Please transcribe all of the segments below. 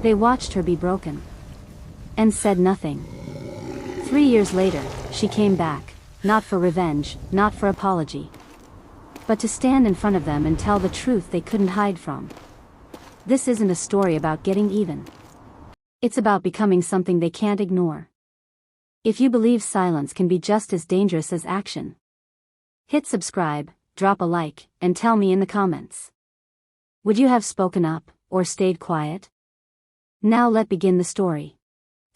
They watched her be broken. And said nothing. 3 years later, she came back, not for revenge, not for apology. But to stand in front of them and tell the truth they couldn't hide from. This isn't a story about getting even. It's about becoming something they can't ignore. If you believe silence can be just as dangerous as action, hit subscribe, drop a like, and tell me in the comments. Would you have spoken up, or stayed quiet? Now let's begin the story.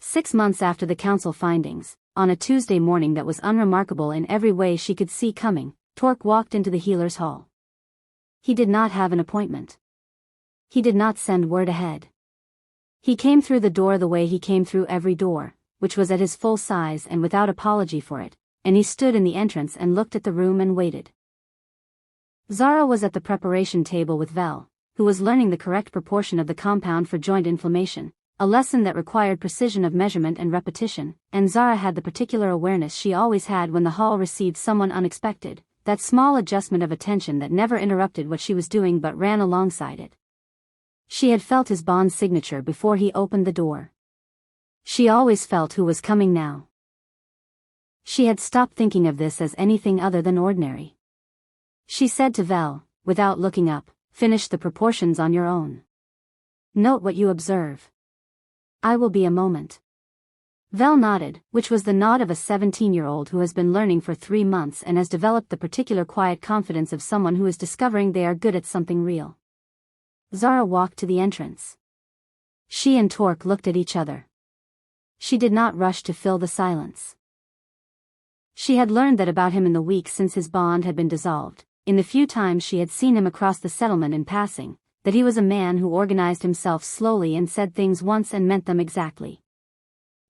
6 months after the council findings, on a Tuesday morning that was unremarkable in every way she could see coming, Torque walked into the healer's hall. He did not have an appointment. He did not send word ahead. He came through the door the way he came through every door, which was at his full size and without apology for it, and he stood in the entrance and looked at the room and waited. Zara was at the preparation table with Vel, who was learning the correct proportion of the compound for joint inflammation, a lesson that required precision of measurement and repetition, and Zara had the particular awareness she always had when the hall received someone unexpected, that small adjustment of attention that never interrupted what she was doing but ran alongside it. She had felt his bond signature before he opened the door. She always felt who was coming now. She had stopped thinking of this as anything other than ordinary. She said to Vel, without looking up, "Finish the proportions on your own. Note what you observe. I will be a moment." Vel nodded, which was the nod of a 17-year-old who has been learning for 3 months and has developed the particular quiet confidence of someone who is discovering they are good at something real. Zara walked to the entrance. She and Torque looked at each other. She did not rush to fill the silence. She had learned that about him in the weeks since his bond had been dissolved, in the few times she had seen him across the settlement in passing, that he was a man who organized himself slowly and said things once and meant them exactly.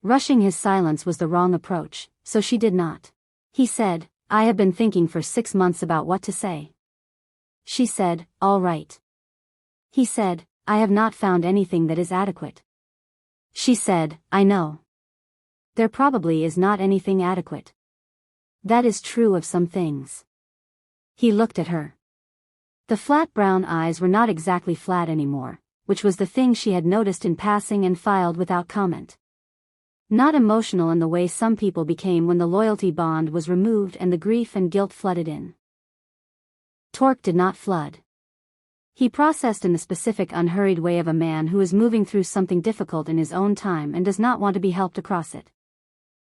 Rushing his silence was the wrong approach, so she did not. He said, "I have been thinking for 6 months about what to say." She said, "All right." He said, "I have not found anything that is adequate." She said, "I know. There probably is not anything adequate. That is true of some things." He looked at her. The flat brown eyes were not exactly flat anymore, which was the thing she had noticed in passing and filed without comment. Not emotional in the way some people became when the loyalty bond was removed and the grief and guilt flooded in. Torque did not flood. He processed in the specific unhurried way of a man who is moving through something difficult in his own time and does not want to be helped across it.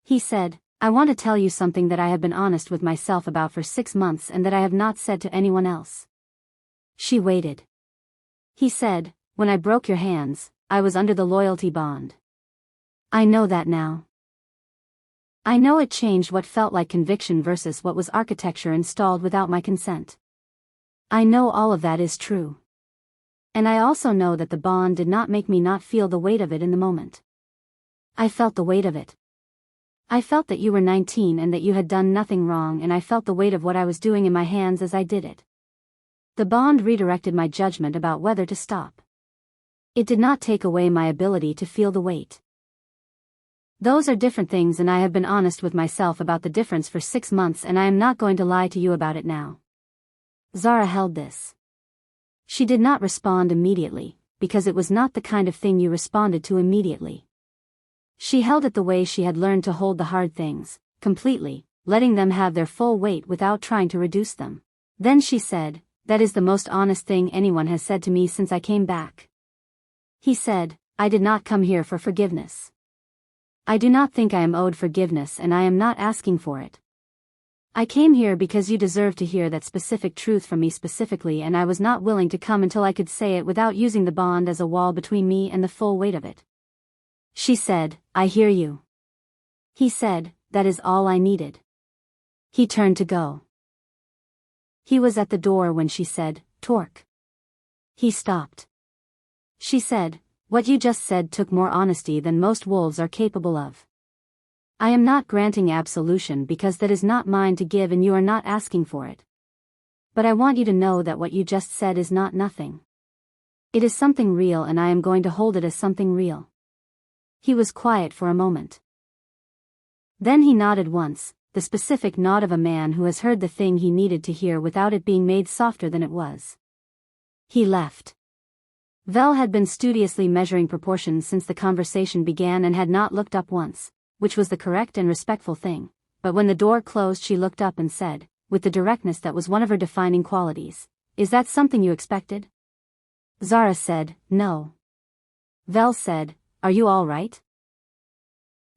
He said, "I want to tell you something that I have been honest with myself about for 6 months and that I have not said to anyone else." She waited. He said, "When I broke your hands, I was under the loyalty bond. I know that now. I know it changed what felt like conviction versus what was architecture installed without my consent. I know all of that is true. And I also know that the bond did not make me not feel the weight of it in the moment. I felt the weight of it. I felt that you were 19 and that you had done nothing wrong, and I felt the weight of what I was doing in my hands as I did it. The bond redirected my judgment about whether to stop. It did not take away my ability to feel the weight. Those are different things, and I have been honest with myself about the difference for 6 months, and I am not going to lie to you about it now." Zara held this. She did not respond immediately, because it was not the kind of thing you responded to immediately. She held it the way she had learned to hold the hard things, completely, letting them have their full weight without trying to reduce them. Then she said, "That is the most honest thing anyone has said to me since I came back." He said, "I did not come here for forgiveness. I do not think I am owed forgiveness, and I am not asking for it. I came here because you deserve to hear that specific truth from me specifically, and I was not willing to come until I could say it without using the bond as a wall between me and the full weight of it." She said, "I hear you." He said, "That is all I needed." He turned to go. He was at the door when she said, "Torque." He stopped. She said, "What you just said took more honesty than most wolves are capable of. I am not granting absolution because that is not mine to give and you are not asking for it. But I want you to know that what you just said is not nothing. It is something real, and I am going to hold it as something real." He was quiet for a moment. Then he nodded once, the specific nod of a man who has heard the thing he needed to hear without it being made softer than it was. He left. Vel had been studiously measuring proportions since the conversation began and had not looked up once, which was the correct and respectful thing, but when the door closed she looked up and said, with the directness that was one of her defining qualities, "Is that something you expected?" Zara said, "No." Vel said, "Are you all right?"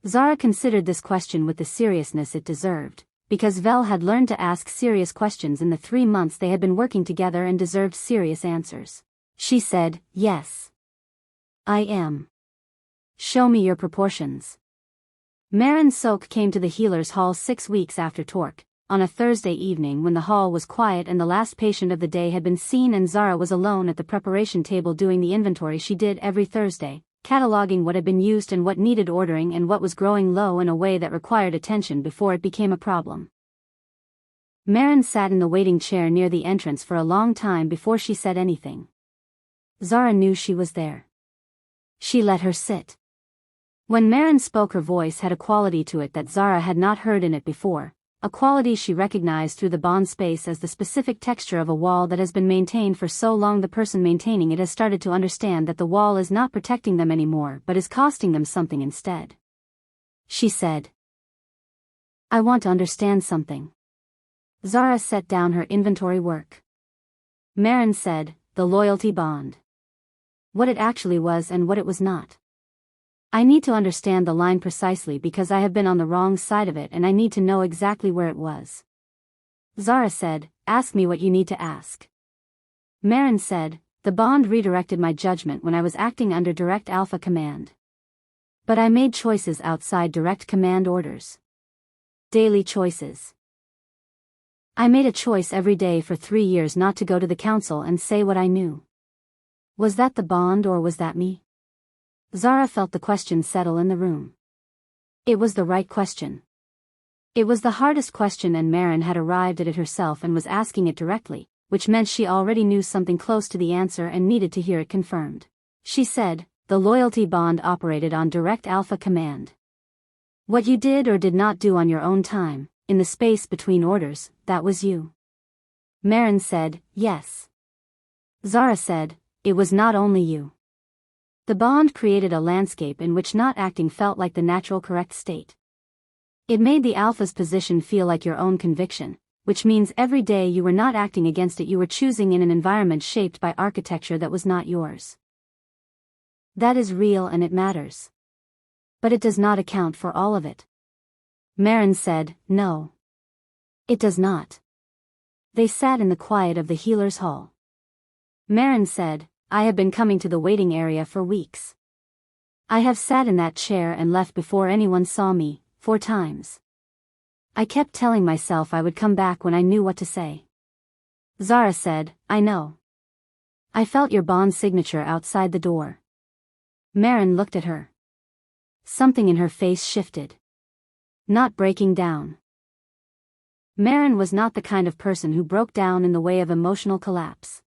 Zara considered this question with the seriousness it deserved, because Vel had learned to ask serious questions in the 3 months they had been working together and deserved serious answers. She said, "Yes. I am. Show me your proportions." Marin Sok came to the healer's hall 6 weeks after Torque, on a Thursday evening when the hall was quiet and the last patient of the day had been seen and Zara was alone at the preparation table doing the inventory she did every Thursday, cataloging what had been used and what needed ordering and what was growing low in a way that required attention before it became a problem. Marin sat in the waiting chair near the entrance for a long time before she said anything. Zara knew she was there. She let her sit. When Marin spoke, her voice had a quality to it that Zara had not heard in it before, a quality she recognized through the bond space as the specific texture of a wall that has been maintained for so long the person maintaining it has started to understand that the wall is not protecting them anymore but is costing them something instead. She said, "I want to understand something." Zara set down her inventory work. Marin said, "The loyalty bond. What it actually was and what it was not. I need to understand the line precisely because I have been on the wrong side of it and I need to know exactly where it was." Zara said, "Ask me what you need to ask." Marin said, "The bond redirected my judgment when I was acting under direct alpha command. But I made choices outside direct command orders. Daily choices. I made a choice every day for 3 years not to go to the council and say what I knew. Was that the bond or was that me?" Zara felt the question settle in the room. It was the right question. It was the hardest question and Marin had arrived at it herself and was asking it directly, which meant she already knew something close to the answer and needed to hear it confirmed. She said, "The loyalty bond operated on direct alpha command. What you did or did not do on your own time, in the space between orders, that was you." Marin said, "Yes." Zara said, "It was not only you. The bond created a landscape in which not acting felt like the natural correct state. It made the alpha's position feel like your own conviction, which means every day you were not acting against it, you were choosing in an environment shaped by architecture that was not yours. That is real and it matters. But it does not account for all of it." Marin said, "No. It does not." They sat in the quiet of the healer's hall. Marin said, "I have been coming to the waiting area for weeks. I have sat in that chair and left before anyone saw me, 4 times. I kept telling myself I would come back when I knew what to say." Zara said, "I know. I felt your bond signature outside the door." Marin looked at her. Something in her face shifted. Not breaking down. Marin was not the kind of person who broke down in the way of emotional collapse.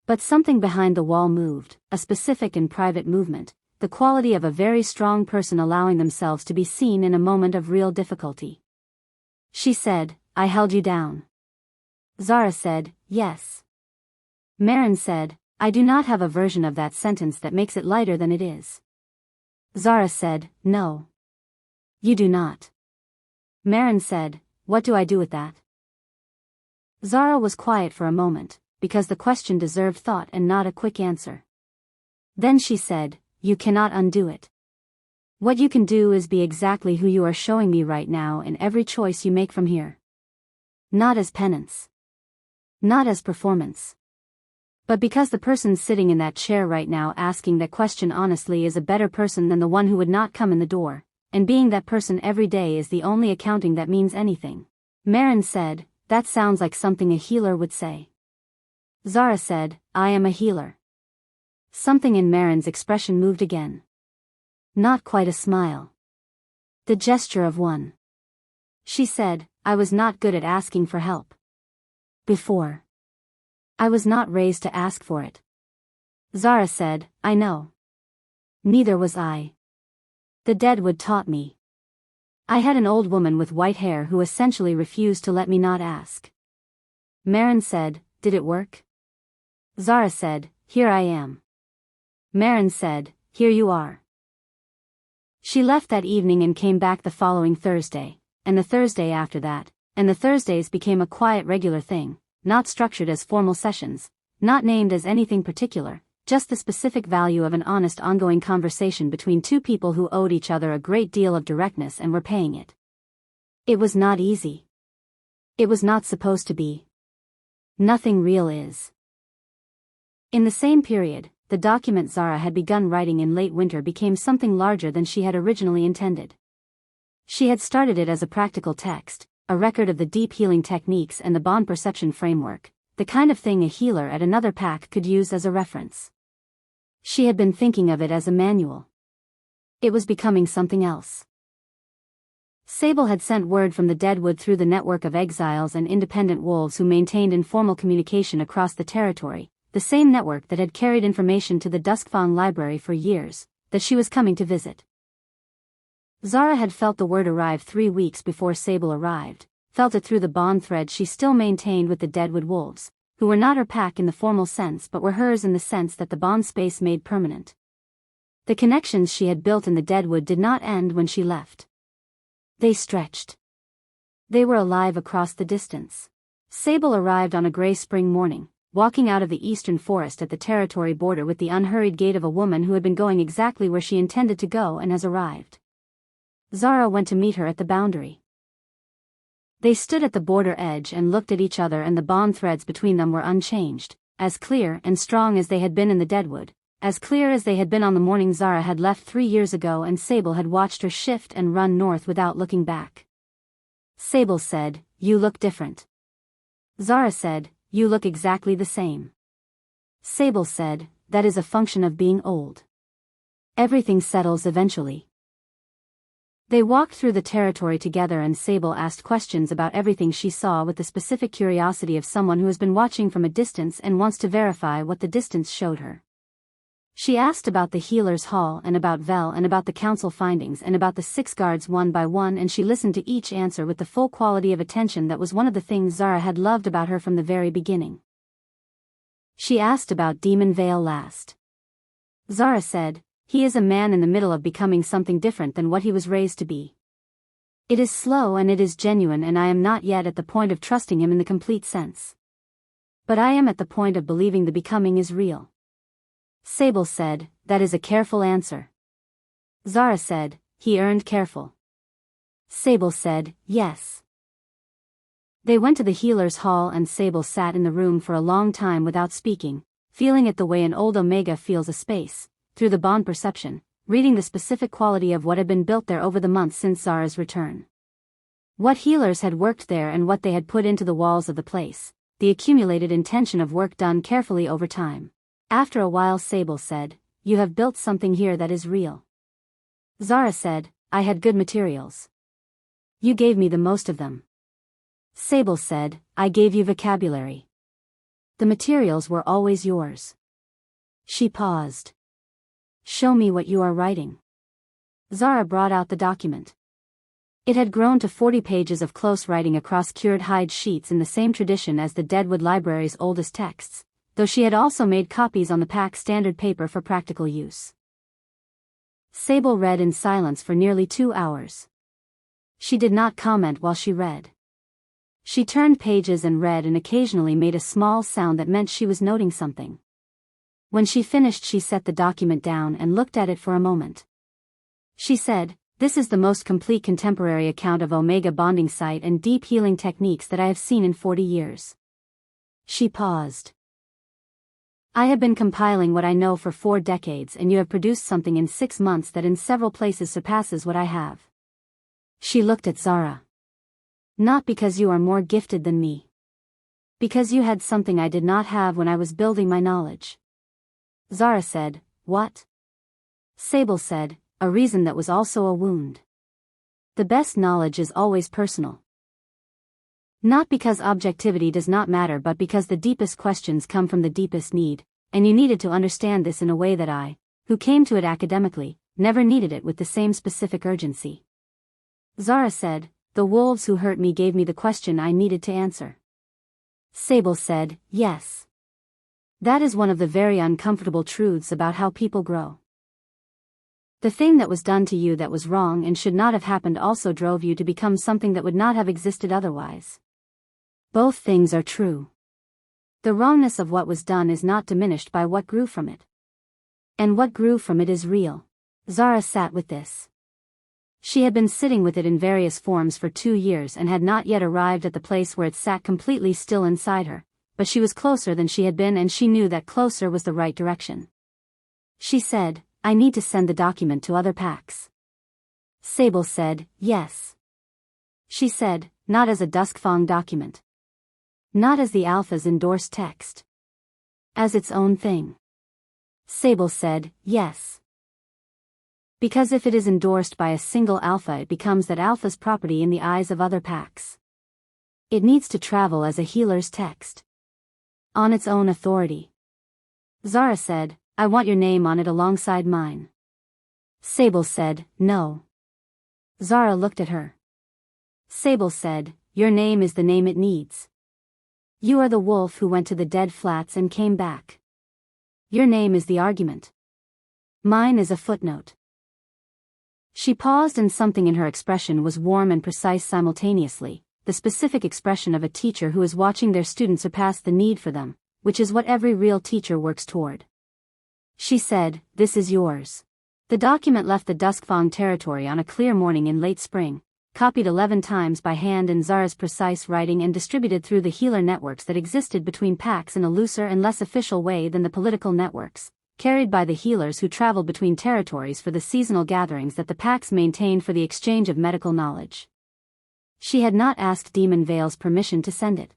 But something behind the wall moved, a specific and private movement, the quality of a very strong person allowing themselves to be seen in a moment of real difficulty. She said, "I held you down." Zara said, "Yes." Marin said, "I do not have a version of that sentence that makes it lighter than it is." Zara said, "No. You do not." Marin said, "What do I do with that?" Zara was quiet for a moment, because the question deserved thought and not a quick answer. Then she said, "You cannot undo it. What you can do is be exactly who you are showing me right now in every choice you make from here. Not as penance. Not as performance. But because the person sitting in that chair right now asking that question honestly is a better person than the one who would not come in the door, and being that person every day is the only accounting that means anything." Marin said, "That sounds like something a healer would say." Zara said, "I am a healer." Something in Marin's expression moved again. Not quite a smile. The gesture of one. She said, "I was not good at asking for help. Before. I was not raised to ask for it." Zara said, "I know. Neither was I. The Deadwood taught me. I had an old woman with white hair who essentially refused to let me not ask." Marin said, "Did it work?" Zara said, "Here I am. Marin said, "Here you are." She left that evening and came back the following Thursday, and the Thursday after that, and the Thursdays became a quiet regular thing, not structured as formal sessions, not named as anything particular, just the specific value of an honest ongoing conversation between two people who owed each other a great deal of directness and were paying it. It was not easy. It was not supposed to be. Nothing real is. In the same period, the document Zara had begun writing in late winter became something larger than she had originally intended. She had started it as a practical text, a record of the deep healing techniques and the bond perception framework, the kind of thing a healer at another pack could use as a reference. She had been thinking of it as a manual. It was becoming something else. Sable had sent word from the Deadwood through the network of exiles and independent wolves who maintained informal communication across the territory, the same network that had carried information to the Duskfang library for years, that she was coming to visit. Zara had felt the word arrive 3 weeks before Sable arrived, felt it through the bond thread she still maintained with the Deadwood wolves, who were not her pack in the formal sense but were hers in the sense that the bond space made permanent. The connections she had built in the Deadwood did not end when she left. They stretched. They were alive across the distance. Sable arrived on a gray spring morning, walking out of the eastern forest at the territory border with the unhurried gait of a woman who had been going exactly where she intended to go and has arrived. Zara went to meet her at the boundary. They stood at the border edge and looked at each other, and the bond threads between them were unchanged, as clear and strong as they had been in the Deadwood, as clear as they had been on the morning Zara had left 3 years ago and Sable had watched her shift and run north without looking back. Sable said, "You look different." Zara said, "You look exactly the same." Sable said, "That is a function of being old. Everything settles eventually." They walked through the territory together and Sable asked questions about everything she saw with the specific curiosity of someone who has been watching from a distance and wants to verify what the distance showed her. She asked about the healer's hall and about Vel and about the council findings and about the 6 guards one by one, and she listened to each answer with the full quality of attention that was one of the things Zara had loved about her from the very beginning. She asked about Demon Vale last. Zara said, "He is a man in the middle of becoming something different than what he was raised to be. It is slow and it is genuine, and I am not yet at the point of trusting him in the complete sense. But I am at the point of believing the becoming is real." Sable said, "That is a careful answer." Zara said, "He earned careful." Sable said, "Yes." They went to the healer's hall and Sable sat in the room for a long time without speaking, feeling it the way an old Omega feels a space, through the bond perception, reading the specific quality of what had been built there over the months since Zara's return. What healers had worked there and what they had put into the walls of the place, the accumulated intention of work done carefully over time. After a while Sable said, "You have built something here that is real." Zara said, "I had good materials. You gave me the most of them." Sable said, "I gave you vocabulary. The materials were always yours." She paused. "Show me what you are writing." Zara brought out the document. It had grown to 40 pages of close writing across cured hide sheets in the same tradition as the Deadwood Library's oldest texts, though she had also made copies on the pack standard paper for practical use. Sable read in silence for nearly 2 hours. She did not comment while she read. She turned pages and read and occasionally made a small sound that meant she was noting something. When she finished she set the document down and looked at it for a moment. She said, "This is the most complete contemporary account of Omega bonding site and deep healing techniques that I have seen in 40 years. She paused. "I have been compiling what I know for 4 decades, and you have produced something in 6 months that in several places surpasses what I have." She looked at Zara. "Not because you are more gifted than me. Because you had something I did not have when I was building my knowledge." Zara said, "What?" Sable said, "A reason that was also a wound. The best knowledge is always personal. Not because objectivity does not matter, but because the deepest questions come from the deepest need, and you needed to understand this in a way that I, who came to it academically, never needed it with the same specific urgency." Zara said, "The wolves who hurt me gave me the question I needed to answer." Sable said, "Yes. That is one of the very uncomfortable truths about how people grow. The thing that was done to you that was wrong and should not have happened also drove you to become something that would not have existed otherwise. Both things are true. The wrongness of what was done is not diminished by what grew from it. And what grew from it is real. Zara sat with this. She had been sitting with it in various forms for 2 years and had not yet arrived at the place where it sat completely still inside her, but she was closer than she had been and she knew that closer was the right direction. She said, I need to send the document to other packs. Sable said, yes. She said, not as a Duskfang document. Not as the Alpha's endorsed text. As its own thing. Sable said, yes. Because if it is endorsed by a single Alpha it becomes that Alpha's property in the eyes of other packs. It needs to travel as a healer's text. On its own authority. Zara said, I want your name on it alongside mine. Sable said, no. Zara looked at her. Sable said, your name is the name it needs. You are the wolf who went to the dead flats and came back. Your name is the argument. Mine is a footnote. She paused and something in her expression was warm and precise simultaneously, the specific expression of a teacher who is watching their students surpass the need for them, which is what every real teacher works toward. She said, this is yours. The document left the Duskfang territory on a clear morning in late spring, copied 11 times by hand in Zara's precise writing and distributed through the healer networks that existed between packs in a looser and less official way than the political networks, carried by the healers who traveled between territories for the seasonal gatherings that the packs maintained for the exchange of medical knowledge. She had not asked Demon Vale's permission to send it.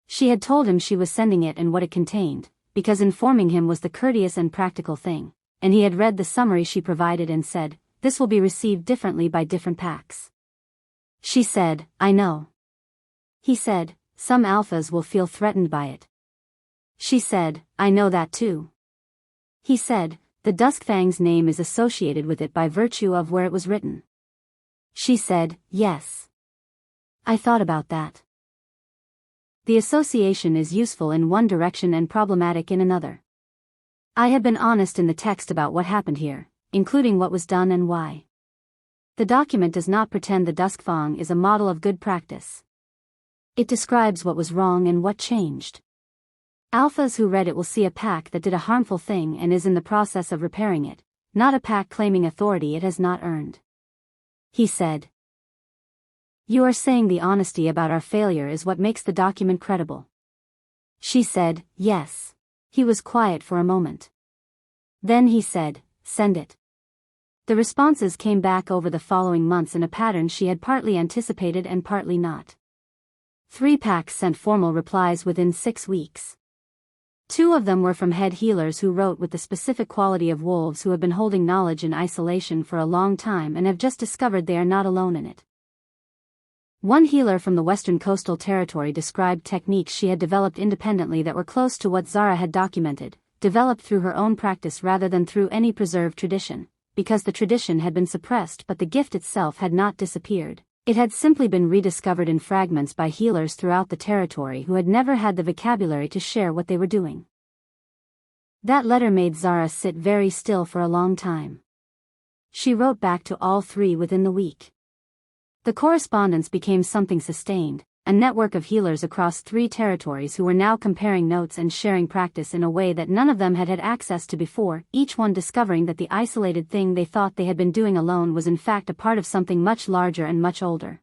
She had told him she was sending it and what it contained, because informing him was the courteous and practical thing, and he had read the summary she provided and said, this will be received differently by different packs. She said, I know. He said, some Alphas will feel threatened by it. She said, I know that too. He said, the Duskfang's name is associated with it by virtue of where it was written. She said, yes. I thought about that. The association is useful in one direction and problematic in another. I had been honest in the text about what happened here, including what was done and why. The document does not pretend the Duskfang is a model of good practice. It describes what was wrong and what changed. Alphas who read it will see a pack that did a harmful thing and is in the process of repairing it, not a pack claiming authority it has not earned. He said, you are saying the honesty about our failure is what makes the document credible. She said, yes. He was quiet for a moment. Then he said, send it. The responses came back over the following months in a pattern she had partly anticipated and partly not. 3 packs sent formal replies within 6 weeks. 2 of them were from head healers who wrote with the specific quality of wolves who have been holding knowledge in isolation for a long time and have just discovered they are not alone in it. One healer from the Western Coastal Territory described techniques she had developed independently that were close to what Zara had documented, developed through her own practice rather than through any preserved tradition, because the tradition had been suppressed but the gift itself had not disappeared. It had simply been rediscovered in fragments by healers throughout the territory who had never had the vocabulary to share what they were doing. That letter made Zara sit very still for a long time. She wrote back to all 3 within the week. The correspondence became something sustained, a network of healers across 3 territories who were now comparing notes and sharing practice in a way that none of them had had access to before, each one discovering that the isolated thing they thought they had been doing alone was in fact a part of something much larger and much older.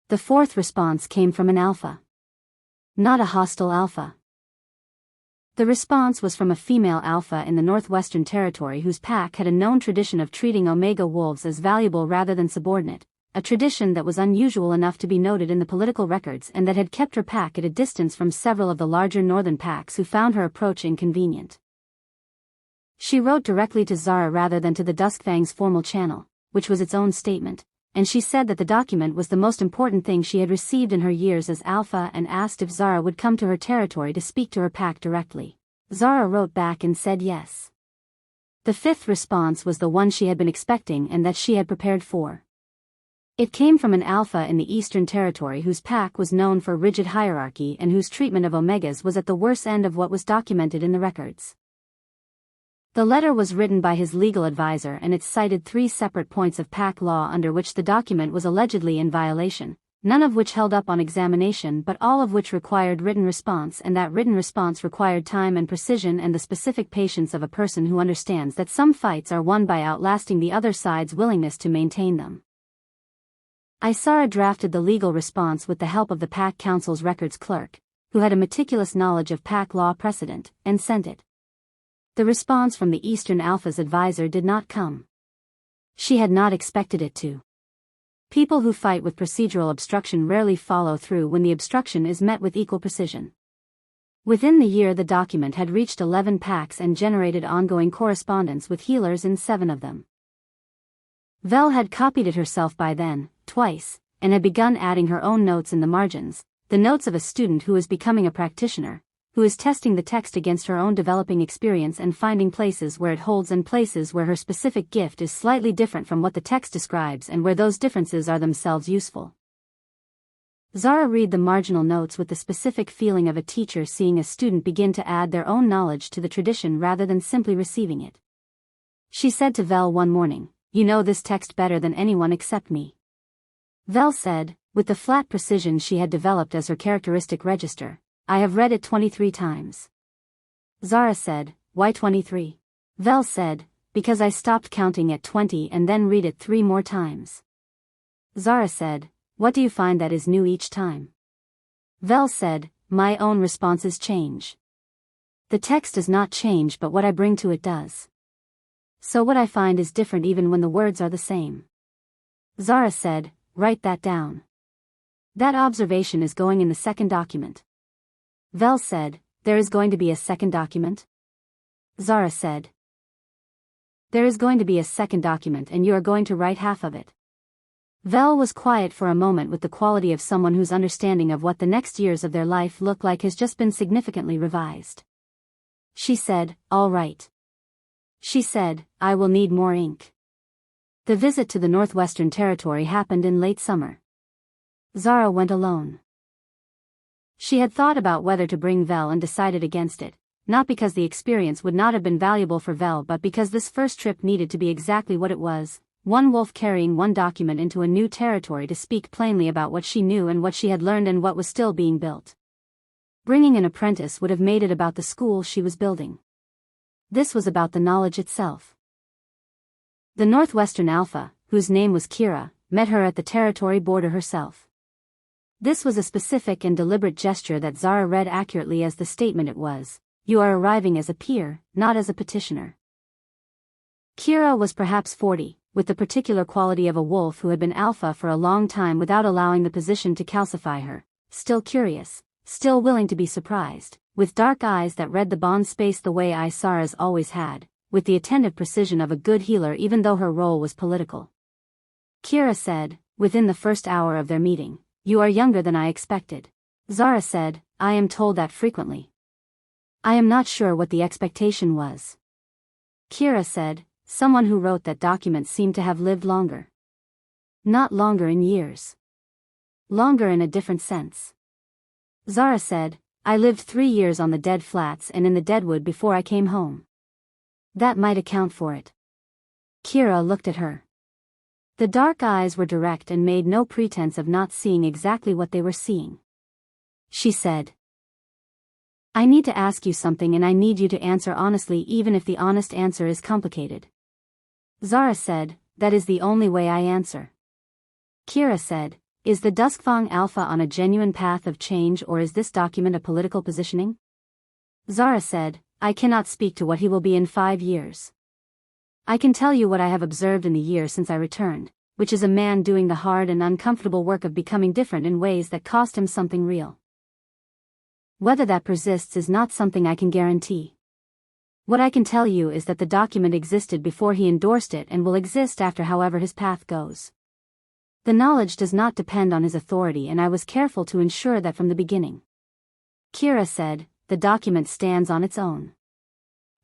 The 4th response came from an Alpha. Not a hostile Alpha. The response was from a female Alpha in the Northwestern Territory whose pack had a known tradition of treating Omega wolves as valuable rather than subordinate, a tradition that was unusual enough to be noted in the political records and that had kept her pack at a distance from several of the larger northern packs who found her approach inconvenient. She wrote directly to Zara rather than to the Duskfang's formal channel, which was its own statement, and she said that the document was the most important thing she had received in her years as Alpha and asked if Zara would come to her territory to speak to her pack directly. Zara wrote back and said yes. The 5th response was the one she had been expecting and that she had prepared for. It came from an alpha in the Eastern Territory whose pack was known for rigid hierarchy and whose treatment of omegas was at the worst end of what was documented in the records. The letter was written by his legal advisor and it cited 3 separate points of pack law under which the document was allegedly in violation, none of which held up on examination but all of which required written response, and that written response required time and precision and the specific patience of a person who understands that some fights are won by outlasting the other side's willingness to maintain them. Zara drafted the legal response with the help of the pack council's records clerk, who had a meticulous knowledge of pack law precedent, and sent it. The response from the Eastern Alpha's advisor did not come. She had not expected it to. People who fight with procedural obstruction rarely follow through when the obstruction is met with equal precision. Within the year, the document had reached 11 packs and generated ongoing correspondence with healers in 7 of them. Vel had copied it herself by then, twice, and had begun adding her own notes in the margins, the notes of a student who is becoming a practitioner, who is testing the text against her own developing experience and finding places where it holds and places where her specific gift is slightly different from what the text describes and where those differences are themselves useful. Zara read the marginal notes with the specific feeling of a teacher seeing a student begin to add their own knowledge to the tradition rather than simply receiving it. She said to Vel one morning, "You know this text better than anyone except me." Vel said, with the flat precision she had developed as her characteristic register, "I have read it 23 times. Zara said, "Why 23? Vel said, "Because I stopped counting at 20 and then read it 3 more times." Zara said, "What do you find that is new each time?" Vel said, "My own responses change. The text does not change but what I bring to it does. So what I find is different even when the words are the same." Zara said, "Write that down. That observation is going in the second document." Vel said, "There is going to be a second document?" Zara said, "There is going to be a second document and you are going to write half of it." Vel was quiet for a moment with the quality of someone whose understanding of what the next years of their life look like has just been significantly revised. She said, "All right." She said, "I will need more ink." The visit to the Northwestern Territory happened in late summer. Zara went alone. She had thought about whether to bring Vel and decided against it, not because the experience would not have been valuable for Vel but because this first trip needed to be exactly what it was, one wolf carrying one document into a new territory to speak plainly about what she knew and what she had learned and what was still being built. Bringing an apprentice would have made it about the school she was building. This was about the knowledge itself. The Northwestern Alpha, whose name was Kira, met her at the territory border herself. This was a specific and deliberate gesture that Zara read accurately as the statement it was, "You are arriving as a peer, not as a petitioner." Kira was perhaps 40, with the particular quality of a wolf who had been alpha for a long time without allowing the position to calcify her, still curious, still willing to be surprised, with dark eyes that read the bond space the way Zara's always had, with the attentive precision of a good healer even though her role was political. Kira said, within the first hour of their meeting, "You are younger than I expected." Zara said, "I am told that frequently. I am not sure what the expectation was." Kira said, "Someone who wrote that document seemed to have lived longer. Not longer in years. Longer in a different sense." Zara said, "I lived 3 years on the dead flats and in the deadwood before I came home. That might account for it." Kira looked at her. The dark eyes were direct and made no pretense of not seeing exactly what they were seeing. She said, "I need to ask you something and I need you to answer honestly even if the honest answer is complicated." Zara said, "That is the only way I answer." Kira said, "Is the Duskfang Alpha on a genuine path of change or is this document a political positioning?" Zara said, "I cannot speak to what he will be in 5 years. I can tell you what I have observed in the year since I returned, which is a man doing the hard and uncomfortable work of becoming different in ways that cost him something real. Whether that persists is not something I can guarantee. What I can tell you is that the document existed before he endorsed it and will exist after however his path goes. The knowledge does not depend on his authority and I was careful to ensure that from the beginning." Kira said, "The document stands on its own."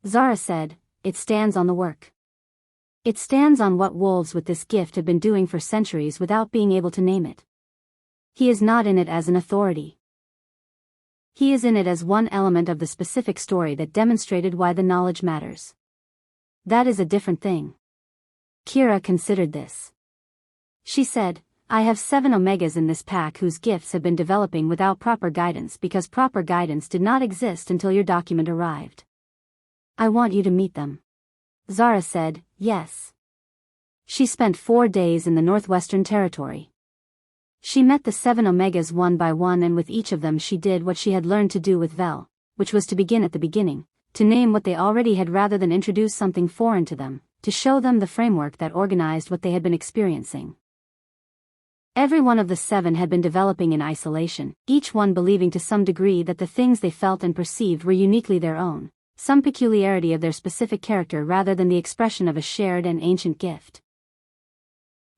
Zara said, "It stands on the work." It stands on what wolves with this gift have been doing for centuries without being able to name it. He is not in it as an authority. He is in it as one element of the specific story that demonstrated why the knowledge matters. That is a different thing. Kira considered this. She said, I have 7 Omegas in this pack whose gifts have been developing without proper guidance because proper guidance did not exist until your document arrived. I want you to meet them. Zara said, yes. She spent 4 days in the Northwestern Territory. She met the 7 Omegas one by one, and with each of them she did what she had learned to do with Vel, which was to begin at the beginning, to name what they already had rather than introduce something foreign to them, to show them the framework that organized what they had been experiencing. Every one of the 7 had been developing in isolation, each one believing to some degree that the things they felt and perceived were uniquely their own, some peculiarity of their specific character rather than the expression of a shared and ancient gift.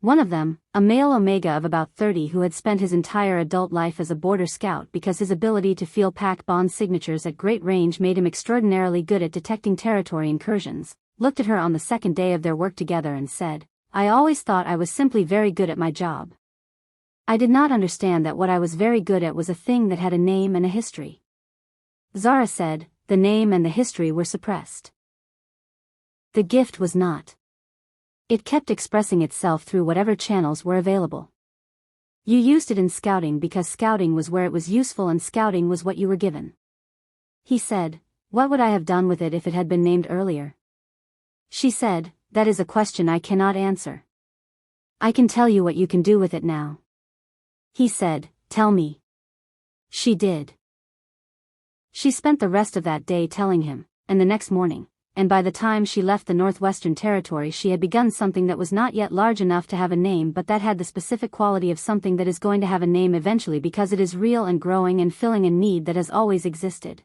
One of them, a male Omega of about 30 who had spent his entire adult life as a border scout because his ability to feel pack bond signatures at great range made him extraordinarily good at detecting territory incursions, looked at her on the second day of their work together and said, I always thought I was simply very good at my job. I did not understand that what I was very good at was a thing that had a name and a history. Zara said, the name and the history were suppressed. The gift was not. It kept expressing itself through whatever channels were available. You used it in scouting because scouting was where it was useful and scouting was what you were given. He said, what would I have done with it if it had been named earlier? She said, that is a question I cannot answer. I can tell you what you can do with it now. He said, tell me. She did. She spent the rest of that day telling him, and the next morning, and by the time she left the Northwestern Territory she had begun something that was not yet large enough to have a name but that had the specific quality of something that is going to have a name eventually because it is real and growing and filling a need that has always existed.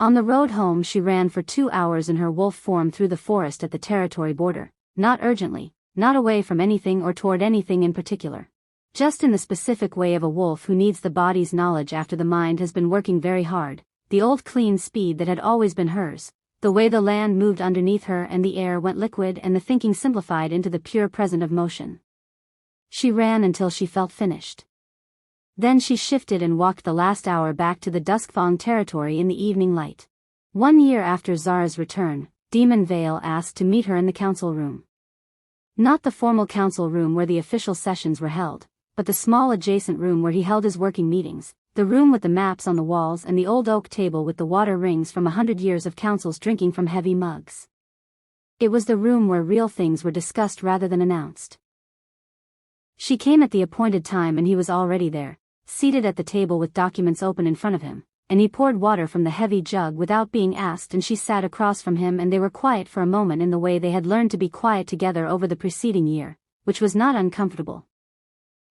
On the road home she ran for 2 hours in her wolf form through the forest at the territory border, not urgently, not away from anything or toward anything in particular. Just in the specific way of a wolf who needs the body's knowledge after the mind has been working very hard, the old clean speed that had always been hers. The way the land moved underneath her and the air went liquid and the thinking simplified into the pure present of motion. She ran until she felt finished. Then she shifted and walked the last hour back to the Duskfang territory in the evening light. 1 year after Zara's return, Demon Vale asked to meet her in the council room. Not the formal council room where the official sessions were held, but the small adjacent room where he held his working meetings. The room with the maps on the walls and the old oak table with the water rings from 100 years of councils drinking from heavy mugs. It was the room where real things were discussed rather than announced. She came at the appointed time and he was already there, seated at the table with documents open in front of him, and he poured water from the heavy jug without being asked and she sat across from him and they were quiet for a moment in the way they had learned to be quiet together over the preceding year, which was not uncomfortable.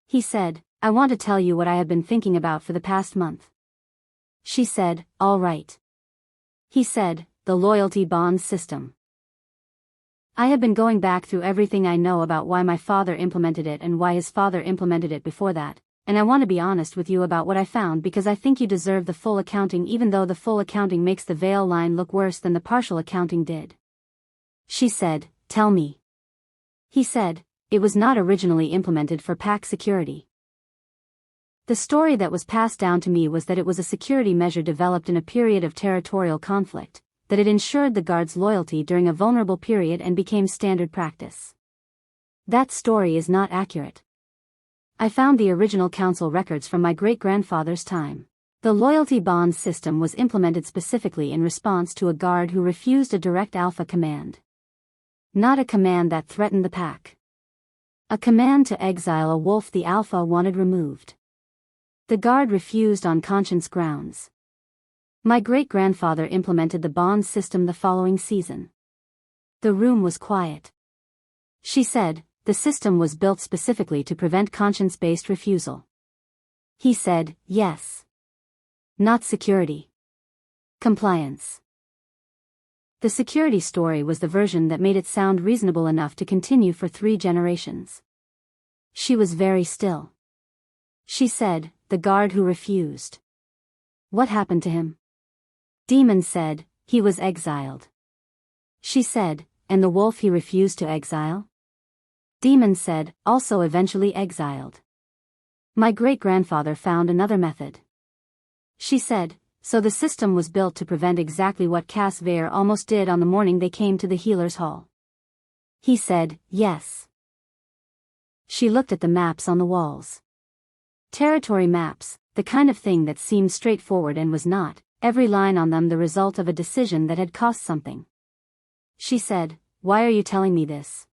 He said, I want to tell you what I have been thinking about for the past month. She said, all right. He said, the loyalty bond system. I have been going back through everything I know about why my father implemented it and why his father implemented it before that, and I want to be honest with you about what I found because I think you deserve the full accounting even though the full accounting makes the veil line look worse than the partial accounting did. She said, tell me. He said, it was not originally implemented for pack security. The story that was passed down to me was that it was a security measure developed in a period of territorial conflict, that it ensured the guards' loyalty during a vulnerable period and became standard practice. That story is not accurate. I found the original council records from my great-grandfather's time. The loyalty bond system was implemented specifically in response to a guard who refused a direct alpha command. Not a command that threatened the pack. A command to exile a wolf the alpha wanted removed. The guard refused on conscience grounds. My great-grandfather implemented the bond system the following season. The room was quiet. She said, the system was built specifically to prevent conscience-based refusal. He said, yes. Not security. Compliance. The security story was the version that made it sound reasonable enough to continue for 3 generations. She was very still. She said, the guard who refused. What happened to him? Demon said, he was exiled. She said, And the wolf he refused to exile? Demon said, also eventually exiled. My great-grandfather found another method. She said, so the system was built to prevent exactly what Cass Vare almost did on the morning they came to the healer's hall. He said, yes. She looked at the maps on the walls. Territory maps, the kind of thing that seemed straightforward and was not, every line on them the result of a decision that had cost something. She said, why are you telling me this?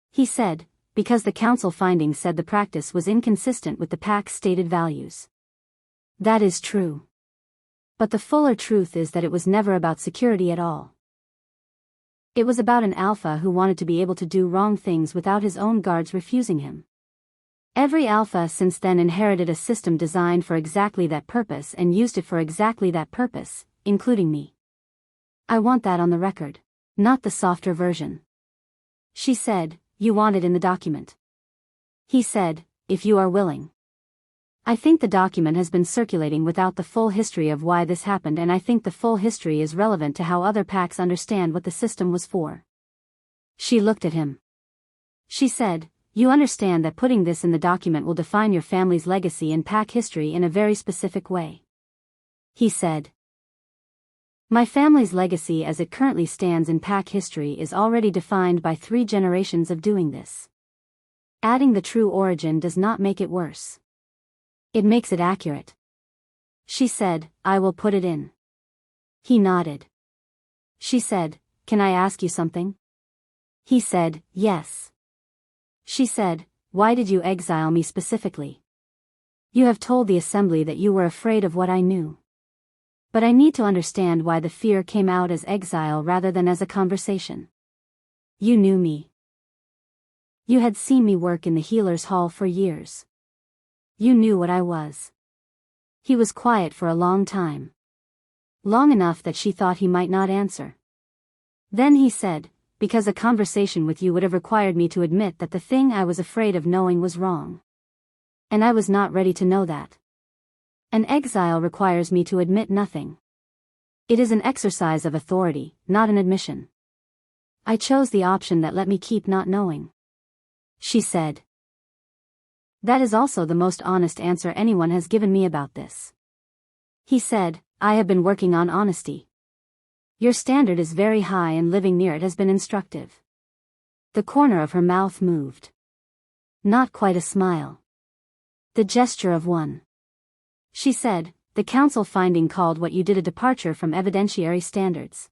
He said, because the council findings said the practice was inconsistent with the pack's stated values. That is true. But the fuller truth is that it was never about security at all. It was about an alpha who wanted to be able to do wrong things without his own guards refusing him. Every alpha since then inherited a system designed for exactly that purpose and used it for exactly that purpose, including me. I want that on the record, not the softer version. She said, you want it in the document. He said, if you are willing. I think the document has been circulating without the full history of why this happened, and I think the full history is relevant to how other packs understand what the system was for. She looked at him. She said, you understand that putting this in the document will define your family's legacy in pack history in a very specific way. He said, my family's legacy as it currently stands in pack history is already defined by 3 generations of doing this. Adding the true origin does not make it worse. It makes it accurate. She said, I will put it in. He nodded. She said, can I ask you something? He said, yes. She said, why did you exile me specifically? You have told the assembly that you were afraid of what I knew. But I need to understand why the fear came out as exile rather than as a conversation. You knew me. You had seen me work in the healer's hall for years. You knew what I was. He was quiet for a long time. Long enough that she thought he might not answer. Then he said, because a conversation with you would have required me to admit that the thing I was afraid of knowing was wrong. And I was not ready to know that. An exile requires me to admit nothing. It is an exercise of authority, not an admission. I chose the option that let me keep not knowing. She said. That is also the most honest answer anyone has given me about this. He said, I have been working on honesty. Your standard is very high and living near it has been instructive. The corner of her mouth moved. Not quite a smile. The gesture of one. She said, the council finding called what you did a departure from evidentiary standards.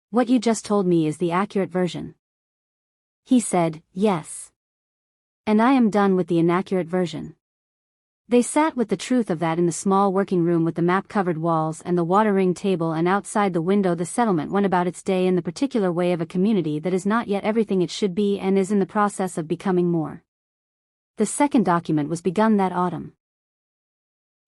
What you just told me is the accurate version. He said, yes. And I am done with the inaccurate version. They sat with the truth of that in the small working room with the map-covered walls and the water-ring table, and outside the window the settlement went about its day in the particular way of a community that is not yet everything it should be and is in the process of becoming more. The second document was begun that autumn.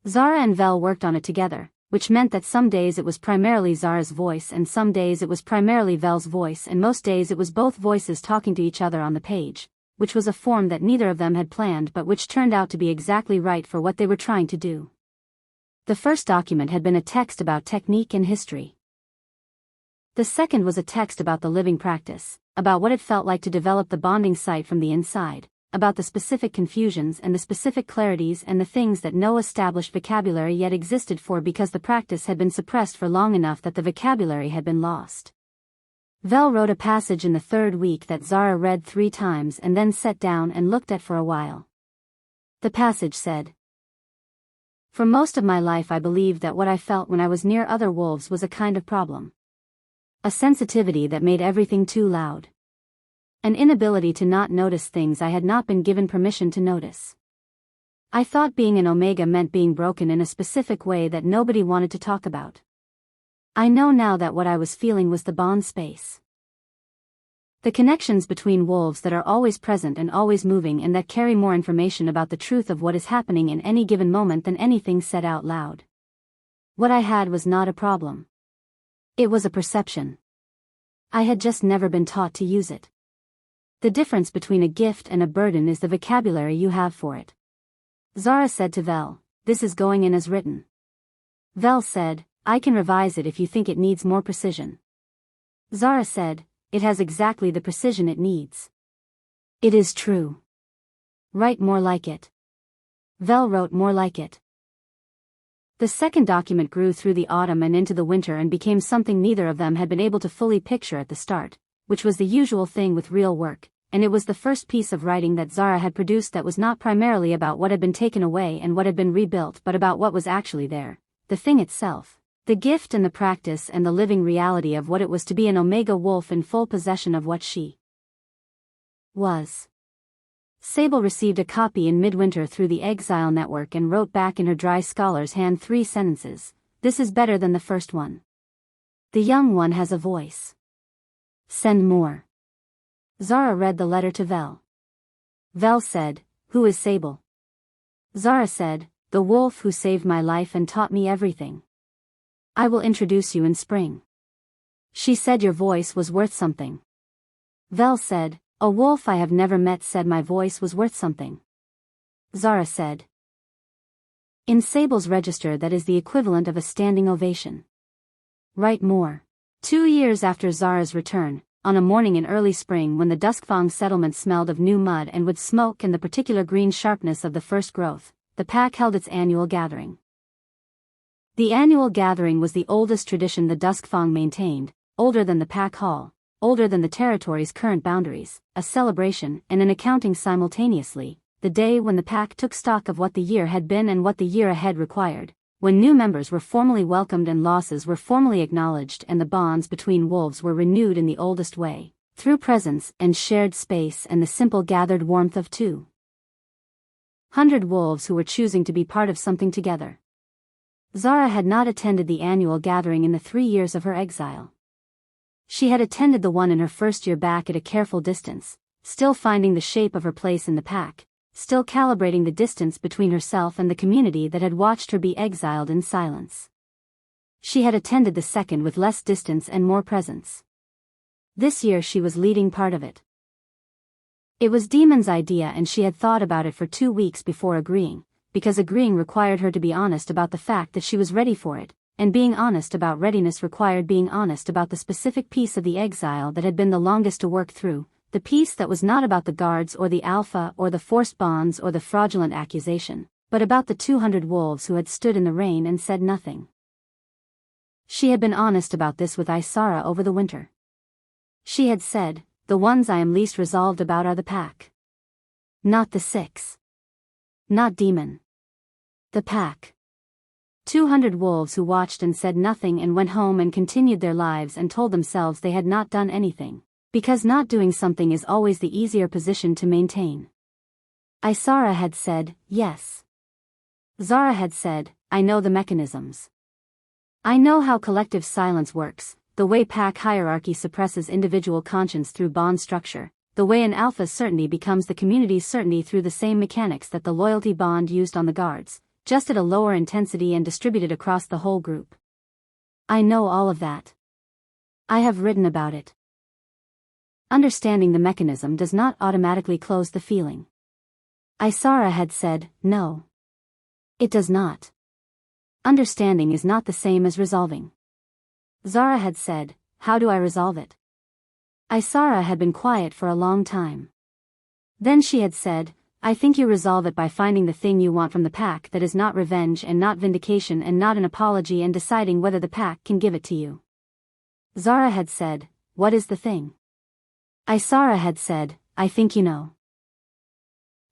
Zara and Vel worked on it together, which meant that some days it was primarily Zara's voice and some days it was primarily Vel's voice, and most days it was both voices talking to each other on the page, which was a form that neither of them had planned but which turned out to be exactly right for what they were trying to do. The first document had been a text about technique and history. The second was a text about the living practice, about what it felt like to develop the bonding site from the inside, about the specific confusions and the specific clarities and the things that no established vocabulary yet existed for because the practice had been suppressed for long enough that the vocabulary had been lost. Vel wrote a passage in the third week that Zara read 3 times and then sat down and looked at for a while. The passage said, for most of my life I believed that what I felt when I was near other wolves was a kind of problem. A sensitivity that made everything too loud. An inability to not notice things I had not been given permission to notice. I thought being an Omega meant being broken in a specific way that nobody wanted to talk about. I know now that what I was feeling was the bond space. The connections between wolves that are always present and always moving and that carry more information about the truth of what is happening in any given moment than anything said out loud. What I had was not a problem. It was a perception. I had just never been taught to use it. The difference between a gift and a burden is the vocabulary you have for it. Zara said to Vel, this is going in as written. Vel said, I can revise it if you think it needs more precision. Zara said, it has exactly the precision it needs. It is true. Write more like it. Vel wrote more like it. The second document grew through the autumn and into the winter and became something neither of them had been able to fully picture at the start, which was the usual thing with real work, and it was the first piece of writing that Zara had produced that was not primarily about what had been taken away and what had been rebuilt but about what was actually there, the thing itself, the gift and the practice and the living reality of what it was to be an Omega wolf in full possession of what she was. Sable received a copy in midwinter through the Exile Network and wrote back in her dry scholar's hand 3 sentences. This is better than the first one. The young one has a voice. Send more. Zara read the letter to Vel. Vel said, Who is Sable? Zara said, The wolf who saved my life and taught me everything. I will introduce you in spring. She said your voice was worth something. Vel said, A wolf I have never met said my voice was worth something. Zara said. In Sable's register that is the equivalent of a standing ovation. Write more. 2 years after Zara's return, on a morning in early spring when the Duskfang settlement smelled of new mud and wood smoke and the particular green sharpness of the first growth, the pack held its annual gathering. The annual gathering was the oldest tradition the Duskfang maintained, older than the pack hall, older than the territory's current boundaries, a celebration and an accounting simultaneously, the day when the pack took stock of what the year had been and what the year ahead required, when new members were formally welcomed and losses were formally acknowledged and the bonds between wolves were renewed in the oldest way, through presence and shared space and the simple gathered warmth of 200 wolves who were choosing to be part of something together. Zara had not attended the annual gathering in the 3 years of her exile. She had attended the one in her first year back at a careful distance, still finding the shape of her place in the pack, still calibrating the distance between herself and the community that had watched her be exiled in silence. She had attended the second with less distance and more presence. This year she was leading part of it. It was Demon's idea and she had thought about it for 2 weeks before agreeing, because agreeing required her to be honest about the fact that she was ready for it. And being honest about readiness required being honest about the specific piece of the exile that had been the longest to work through, the piece that was not about the guards or the alpha or the forced bonds or the fraudulent accusation, but about the 200 wolves who had stood in the rain and said nothing. She had been honest about this with Isara over the winter. She had said, The ones I am least resolved about are the pack. Not the 6. Not Demon. The pack. 200 wolves who watched and said nothing and went home and continued their lives and told themselves they had not done anything, because not doing something is always the easier position to maintain. Isara had said, yes. Zara had said, I know the mechanisms. I know how collective silence works, the way pack hierarchy suppresses individual conscience through bond structure, the way an alpha's certainty becomes the community's certainty through the same mechanics that the loyalty bond used on the guards, just at a lower intensity and distributed across the whole group. I know all of that. I have written about it. Understanding the mechanism does not automatically close the feeling. Isara had said, no. It does not. Understanding is not the same as resolving. Zara had said, how do I resolve it? Isara had been quiet for a long time. Then she had said, I think you resolve it by finding the thing you want from the pack that is not revenge and not vindication and not an apology and deciding whether the pack can give it to you. Zara had said, what is the thing? Isara had said, I think you know.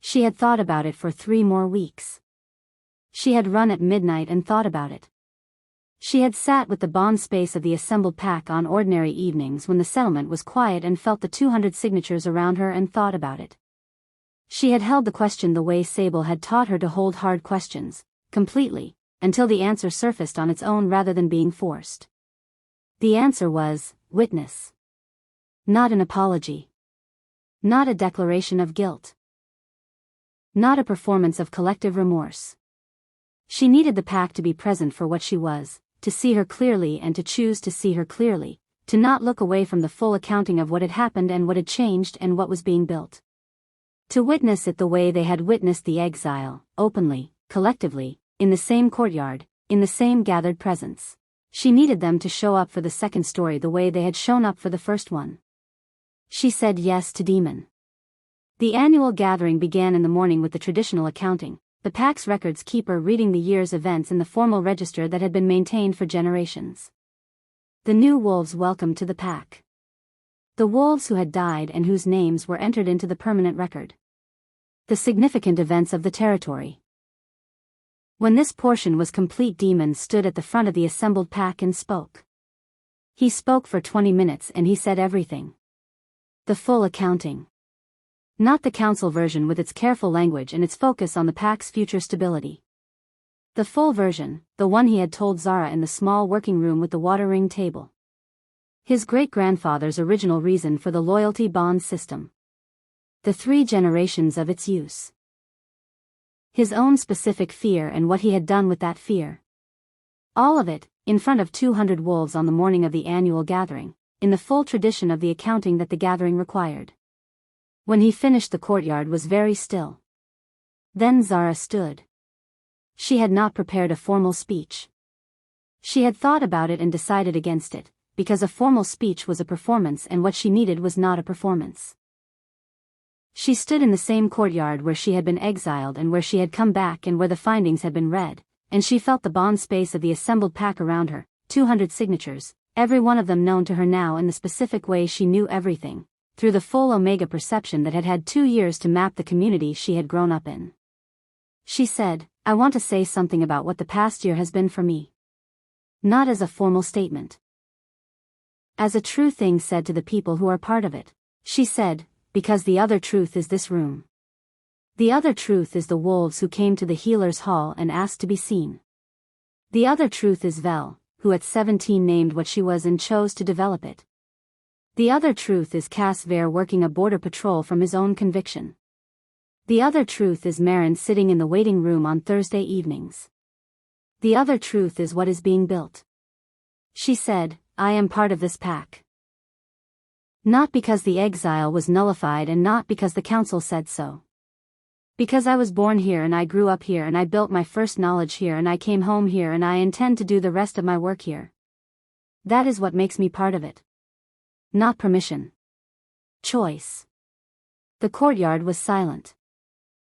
She had thought about it for 3 more weeks. She had run at midnight and thought about it. She had sat with the bond space of the assembled pack on ordinary evenings when the settlement was quiet and felt the 200 signatures around her and thought about it. She had held the question the way Sable had taught her to hold hard questions, completely, until the answer surfaced on its own rather than being forced. The answer was, witness. Not an apology. Not a declaration of guilt. Not a performance of collective remorse. She needed the pack to be present for what she was, to see her clearly and to choose to see her clearly, to not look away from the full accounting of what had happened and what had changed and what was being built. To witness it the way they had witnessed the exile, openly, collectively, in the same courtyard, in the same gathered presence. She needed them to show up for the second story the way they had shown up for the first one. She said yes to demon. The annual gathering began in the morning with the traditional accounting, the pack's records keeper reading the year's events in the formal register that had been maintained for generations. The new wolves welcomed to the pack. The wolves who had died and whose names were entered into the permanent record. The significant events of the territory. When this portion was complete, Demon stood at the front of the assembled pack and spoke. He spoke for 20 minutes and he said everything. The full accounting. Not the council version with its careful language and its focus on the pack's future stability. The full version, the one he had told Zara in the small working room with the water ring table. His great-grandfather's original reason for the loyalty bond system. The 3 generations of its use. His own specific fear and what he had done with that fear. All of it, in front of 200 wolves on the morning of the annual gathering, in the full tradition of the accounting that the gathering required. When he finished, the courtyard was very still. Then Zara stood. She had not prepared a formal speech. She had thought about it and decided against it, because a formal speech was a performance and what she needed was not a performance. She stood in the same courtyard where she had been exiled and where she had come back and where the findings had been read, and she felt the bond space of the assembled pack around her, 200 signatures, every one of them known to her now in the specific way she knew everything, through the full Omega perception that had had 2 years to map the community she had grown up in. She said, I want to say something about what the past year has been for me. Not as a formal statement. As a true thing said to the people who are part of it. She said, because the other truth is this room. The other truth is the wolves who came to the healer's hall and asked to be seen. The other truth is Vel, who at 17 named what she was and chose to develop it. The other truth is Cass Ver working a border patrol from his own conviction. The other truth is Marin sitting in the waiting room on Thursday evenings. The other truth is what is being built. She said, I am part of this pack. Not because the exile was nullified and not because the council said so. Because I was born here and I grew up here and I built my first knowledge here and I came home here and I intend to do the rest of my work here. That is what makes me part of it. Not permission. Choice. The courtyard was silent.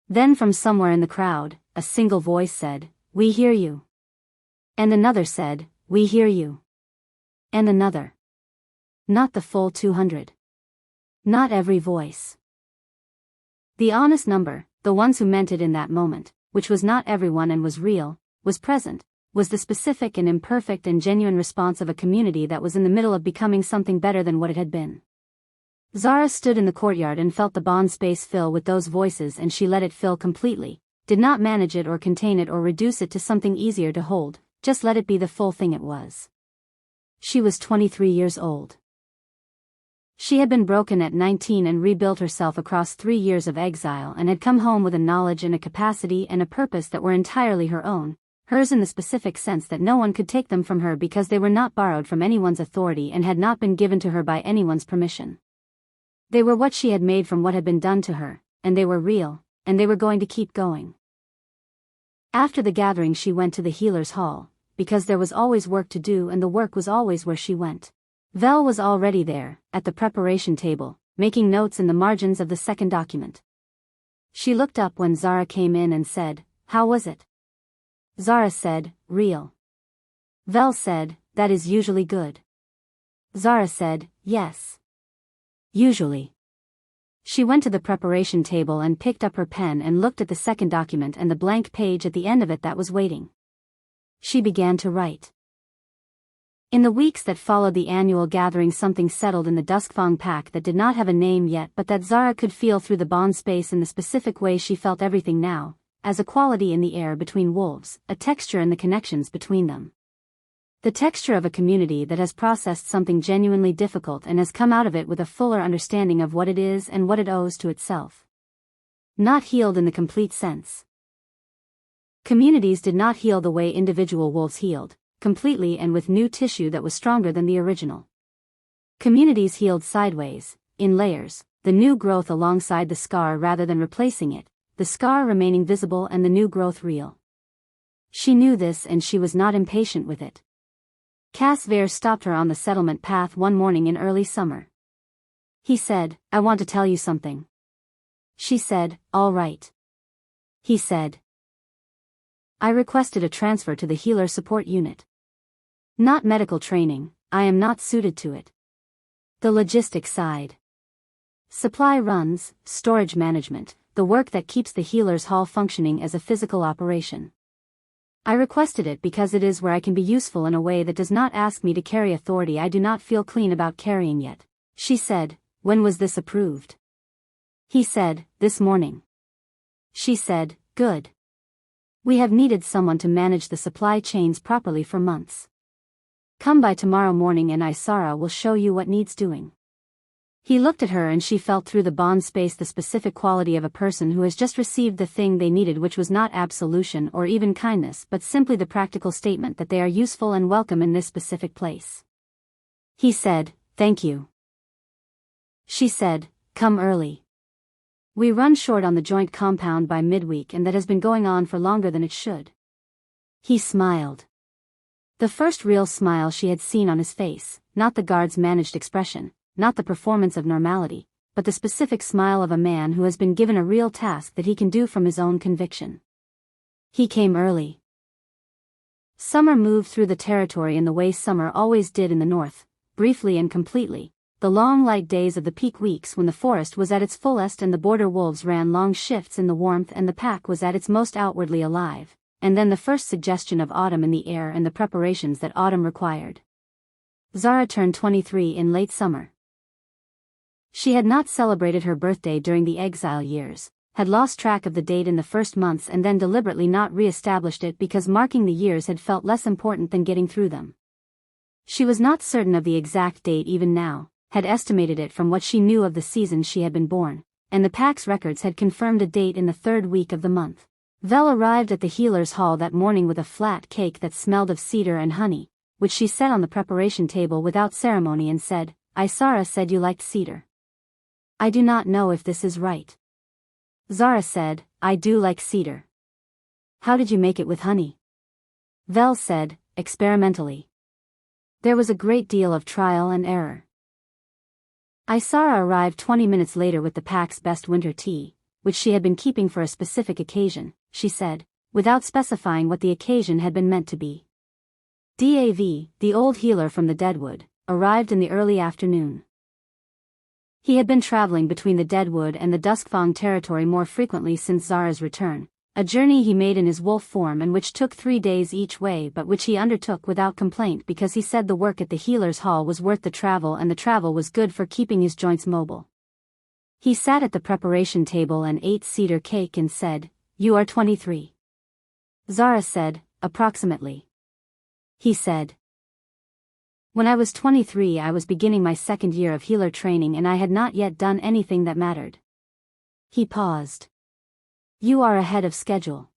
Then from somewhere in the crowd, a single voice said, We hear you. And another said, We hear you. And another. Not the full 200. Not every voice. The honest number, the ones who meant it in that moment, which was not everyone and was real, was present, was the specific and imperfect and genuine response of a community that was in the middle of becoming something better than what it had been. Zara stood in the courtyard and felt the bond space fill with those voices and she let it fill completely, did not manage it or contain it or reduce it to something easier to hold, just let it be the full thing it was. She was 23 years old. She had been broken at 19 and rebuilt herself across 3 years of exile and had come home with a knowledge and a capacity and a purpose that were entirely her own, hers in the specific sense that no one could take them from her because they were not borrowed from anyone's authority and had not been given to her by anyone's permission. They were what she had made from what had been done to her, and they were real, and they were going to keep going. After the gathering she went to the healer's hall, because there was always work to do and the work was always where she went. Vel was already there, at the preparation table, making notes in the margins of the second document. She looked up when Zara came in and said, How was it? Zara said, Real. Vel said, That is usually good. Zara said, Yes. Usually. She went to the preparation table and picked up her pen and looked at the second document and the blank page at the end of it that was waiting. She began to write. In the weeks that followed the annual gathering something settled in the Duskfang pack that did not have a name yet but that Zara could feel through the bond space in the specific way she felt everything now, as a quality in the air between wolves, a texture in the connections between them. The texture of a community that has processed something genuinely difficult and has come out of it with a fuller understanding of what it is and what it owes to itself. Not healed in the complete sense. Communities did not heal the way individual wolves healed, completely and with new tissue that was stronger than the original. Communities healed sideways, in layers, the new growth alongside the scar rather than replacing it, the scar remaining visible and the new growth real. She knew this and she was not impatient with it. Cass Ver stopped her on the settlement path one morning in early summer. He said, I want to tell you something. She said, all right. He said, I requested a transfer to the healer support unit. Not medical training, I am not suited to it. The logistic side. Supply runs, storage management, the work that keeps the healer's hall functioning as a physical operation. I requested it because it is where I can be useful in a way that does not ask me to carry authority I do not feel clean about carrying yet. She said, when was this approved? He said, this morning. She said, good. We have needed someone to manage the supply chains properly for months. Come by tomorrow morning and Zara will show you what needs doing. He looked at her and she felt through the bond space the specific quality of a person who has just received the thing they needed, which was not absolution or even kindness but simply the practical statement that they are useful and welcome in this specific place. He said, thank you. She said, come early. We run short on the joint compound by midweek and that has been going on for longer than it should. He smiled. The first real smile she had seen on his face, not the guard's managed expression, not the performance of normality, but the specific smile of a man who has been given a real task that he can do from his own conviction. He came early. Summer moved through the territory in the way summer always did in the north, briefly and completely, the long light days of the peak weeks when the forest was at its fullest and the border wolves ran long shifts in the warmth and the pack was at its most outwardly alive, and then the first suggestion of autumn in the air and the preparations that autumn required. Zara turned 23 in late summer. She had not celebrated her birthday during the exile years, had lost track of the date in the first months and then deliberately not re-established it because marking the years had felt less important than getting through them. She was not certain of the exact date even now, had estimated it from what she knew of the season she had been born, and the pack's records had confirmed a date in the third week of the month. Vel arrived at the healer's hall that morning with a flat cake that smelled of cedar and honey, which she set on the preparation table without ceremony and said, Zara said you liked cedar. I do not know if this is right. Zara said, I do like cedar. How did you make it with honey? Vel said, experimentally. There was a great deal of trial and error. Zara arrived 20 minutes later with the pack's best winter tea, which she had been keeping for a specific occasion, she said, without specifying what the occasion had been meant to be. Dav, the old healer from the Deadwood, arrived in the early afternoon. He had been traveling between the Deadwood and the Duskfang territory more frequently since Zara's return, a journey he made in his wolf form and which took 3 days each way but which he undertook without complaint because he said the work at the healer's hall was worth the travel and the travel was good for keeping his joints mobile. He sat at the preparation table and ate cedar cake and said, you are 23. Zara said, approximately. He said, when I was 23 I was beginning my second year of healer training and I had not yet done anything that mattered. He paused. You are ahead of schedule.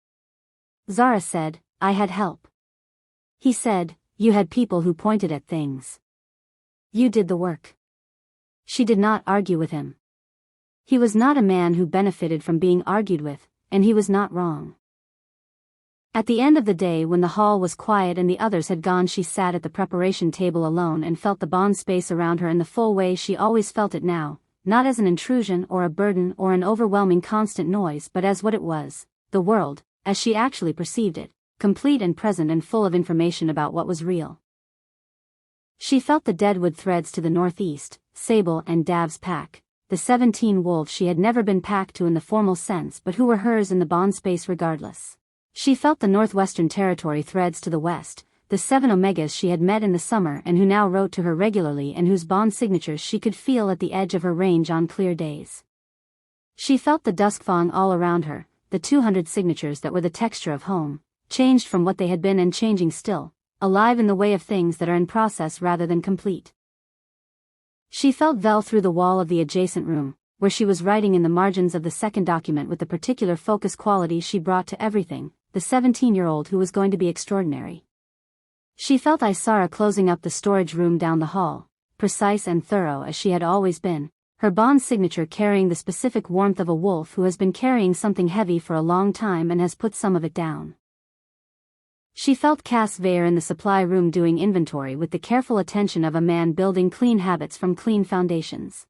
Zara said, I had help. He said, you had people who pointed at things. You did the work. She did not argue with him. He was not a man who benefited from being argued with, and he was not wrong. At the end of the day when the hall was quiet and the others had gone she sat at the preparation table alone and felt the bond space around her in the full way she always felt it now, not as an intrusion or a burden or an overwhelming constant noise but as what it was, the world, as she actually perceived it, complete and present and full of information about what was real. She felt the deadwood threads to the northeast, Sable and Dav's pack, the 17 wolves she had never been packed to in the formal sense but who were hers in the bond space regardless. She felt the Northwestern Territory threads to the west, the 7 Omegas she had met in the summer and who now wrote to her regularly and whose bond signatures she could feel at the edge of her range on clear days. She felt the Duskfang all around her, the 200 signatures that were the texture of home, changed from what they had been and changing still, alive in the way of things that are in process rather than complete. She felt Vel through the wall of the adjacent room, where she was writing in the margins of the second document with the particular focus quality she brought to everything, the 17-year-old who was going to be extraordinary. She felt Zara closing up the storage room down the hall, precise and thorough as she had always been, her bond signature carrying the specific warmth of a wolf who has been carrying something heavy for a long time and has put some of it down. She felt Cass Vayer in the supply room doing inventory with the careful attention of a man building clean habits from clean foundations.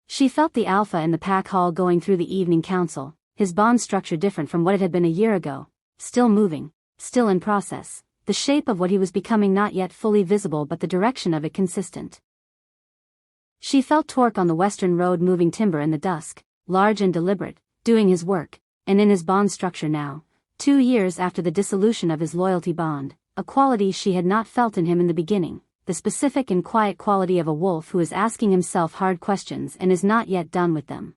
She felt the alpha in the pack hall going through the evening council, his bond structure different from what it had been a year ago, still moving, still in process, the shape of what he was becoming not yet fully visible but the direction of it consistent. She felt Torque on the western road moving timber in the dusk, large and deliberate, doing his work, and in his bond structure now, 2 years after the dissolution of his loyalty bond, a quality she had not felt in him in the beginning, the specific and quiet quality of a wolf who is asking himself hard questions and is not yet done with them.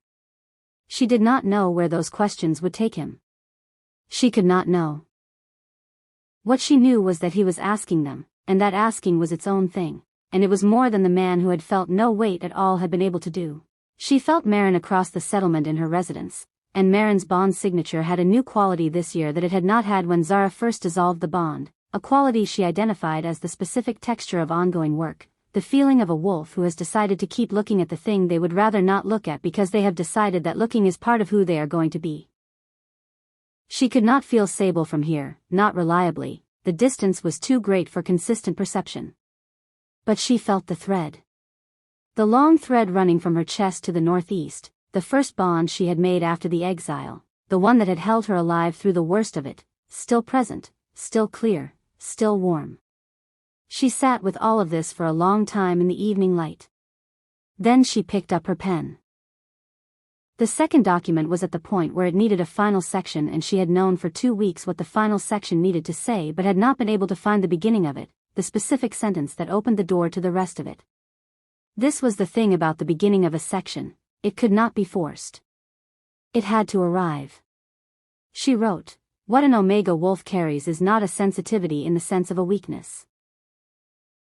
She did not know where those questions would take him. She could not know. What she knew was that he was asking them, and that asking was its own thing, and it was more than the man who had felt no weight at all had been able to do. She felt Marin across the settlement in her residence, and Marin's bond signature had a new quality this year that it had not had when Zara first dissolved the bond, a quality she identified as the specific texture of ongoing work, the feeling of a wolf who has decided to keep looking at the thing they would rather not look at because they have decided that looking is part of who they are going to be. She could not feel Sable from here, not reliably, the distance was too great for consistent perception. But she felt the thread. The long thread running from her chest to the northeast, the first bond she had made after the exile, the one that had held her alive through the worst of it, still present, still clear, still warm. She sat with all of this for a long time in the evening light. Then she picked up her pen. The second document was at the point where it needed a final section, and she had known for 2 weeks what the final section needed to say but had not been able to find the beginning of it, the specific sentence that opened the door to the rest of it. This was the thing about the beginning of a section, it could not be forced. It had to arrive. She wrote, "What an Omega wolf carries is not a sensitivity in the sense of a weakness.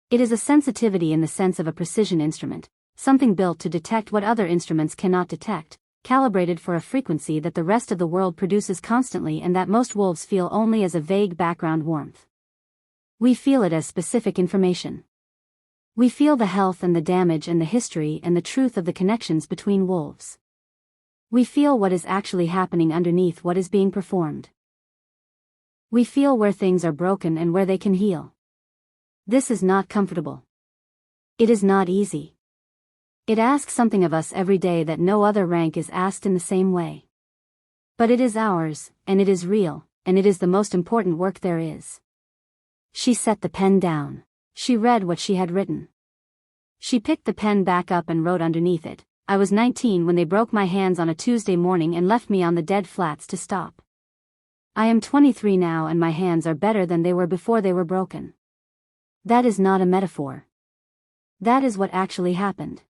It is a sensitivity in the sense of a precision instrument, something built to detect what other instruments cannot detect, calibrated for a frequency that the rest of the world produces constantly and that most wolves feel only as a vague background warmth. We feel it as specific information. We feel the health and the damage and the history and the truth of the connections between wolves. We feel what is actually happening underneath what is being performed. We feel where things are broken and where they can heal. This is not comfortable. It is not easy. It asks something of us every day that no other rank is asked in the same way. But it is ours, and it is real, and it is the most important work there is." She set the pen down. She read what she had written. She picked the pen back up and wrote underneath it, "I was 19 when they broke my hands on a Tuesday morning and left me on the dead flats to stop. I am 23 now and my hands are better than they were before they were broken." That is not a metaphor. That is what actually happened.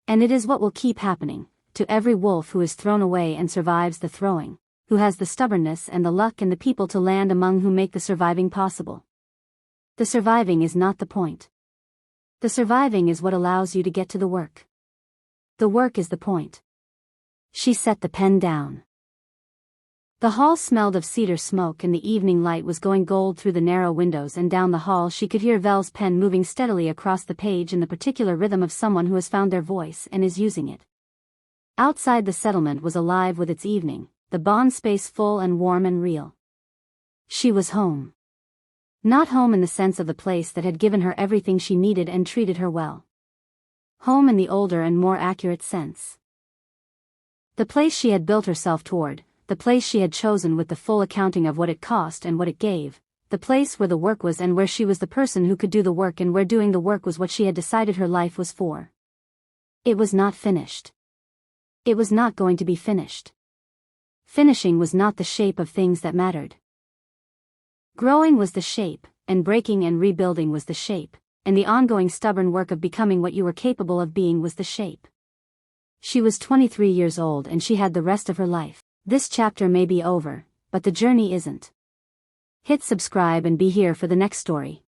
And it is what will keep happening, to every wolf who is thrown away and survives the throwing, who has the stubbornness and the luck and the people to land among who make the surviving possible. The surviving is not the point. The surviving is what allows you to get to the work. The work is the point. She set the pen down. The hall smelled of cedar smoke and the evening light was going gold through the narrow windows, and down the hall she could hear Vel's pen moving steadily across the page in the particular rhythm of someone who has found their voice and is using it. Outside the settlement was alive with its evening, the bond space full and warm and real. She was home. Not home in the sense of the place that had given her everything she needed and treated her well. Home in the older and more accurate sense. The place she had built herself toward, the place she had chosen with the full accounting of what it cost and what it gave, the place where the work was and where she was the person who could do the work and where doing the work was what she had decided her life was for. It was not finished. It was not going to be finished. Finishing was not the shape of things that mattered. Growing was the shape, and breaking and rebuilding was the shape, and the ongoing stubborn work of becoming what you were capable of being was the shape. She was 23 years old and she had the rest of her life. This chapter may be over, but the journey isn't. Hit subscribe and be here for the next story.